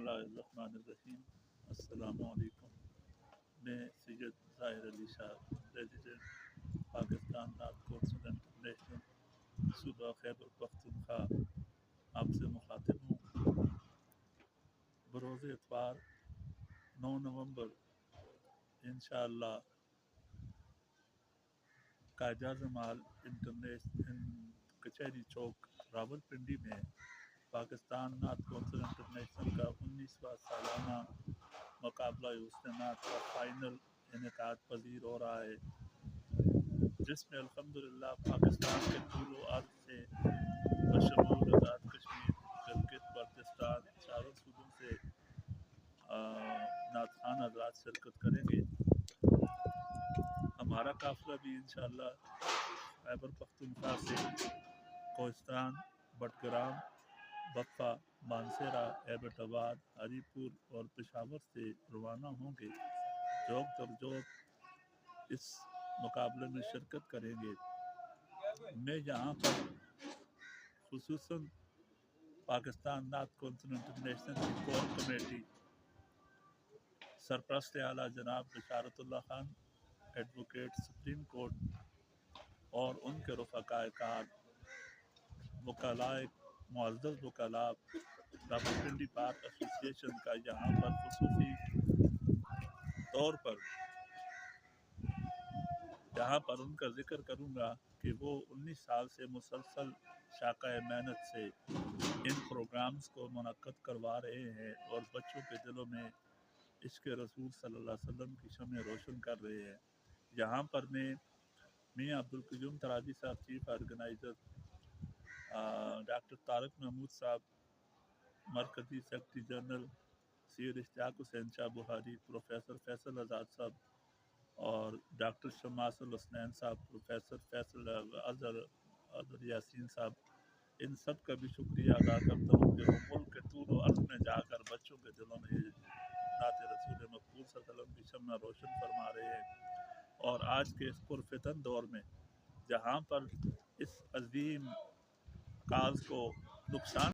बिस्मिल्लाहिर्रहमानिर्रहीम। अस्सलामु अलैकुम। मैं सैयद ज़ाहिर Ali Shah, president Pakistan north council international सूबा खैबर पख्तूनख्वा आपसे मुखातिब हूँ। बरोज़ इतवार 9 नवंबर इंशाअल्लाह कायदा जमाल इंटरनेशनल कचहरी चौक रावलपिंडी में पाकिस्तान नॉर्थ कौंसिल इंटरनेशनल का 19वां सालाना मुकाबला उस्तानात का फाइनल इनेकाद पजीर हो रहा है, जिसमें अल्हम्दुलिल्लाह पाकिस्तान के तूल अर्ज़ से बशमूल आज़ाद कश्मीर, गिलगित बल्तिस्तान चारों सूबों से नातखान हज़रात शिरकत करेंगे। हमारा काफ़िला भी इंशाअल्लाह खैबर पख्तूनख्वा से कोहिस्तान, बटग्राम, बक्का, मानसेरा, एबटाबाद, हरीपुर और पेशावर से रवाना होंगे। जोक तर जोक इस मुकाबले में शिरकत करेंगे। मैं यहाँ पर खुसूसन पाकिस्तान नॉर्थ कौंसिल इंटरनेशनल की कोर कमेटी सरपरस्त आला जनाब बशारतुल्लाह खान, एडवोकेट सुप्रीम कोर्ट और उनके रफ़ाक़ाए कार, वकलाए मुअज़्ज़ज़ वकला रावलपिंडी बार एसोसिएशन का यहाँ पर खुसूसी तौर पर यहाँ पर उनका जिक्र करूँगा कि वो 19 साल से मुसलसल शाक़ाए मेहनत से इन प्रोग्राम्स को मुनक्कद करवा रहे हैं और बच्चों के दिलों में इश्क़ रसूल सल्लल्लाहु अलैहि वसल्लम की शम्में रोशन कर रहे हैं। यहाँ पर मैं मियां अब्दुल क़य्यूम तराजी साहब, chief organiser, doctor Tariq Mahmood साहब, मरकज़ी secretary general Syed Ishtiaq Hussain Shah Bukhari, professor Faisal आज़ाद साहब और डॉक्टर शमासल हुसनैन साहब, प्रोफेसर फैसल अज़हर यासीन साहब, इन सब का भी शुक्रिया अदा करता हूँ कि वो मुल्क के तूल अर्ज़ में जाकर बच्चों के दिलों में नात रसूल मक़बूल सल्लल्लाहु अलैहि वसल्लम की शम्मा रोशन फरमा रहे हैं। और आज के इस पुरफितन दौर में जहाँ पर इस अजीम काज को नुकसान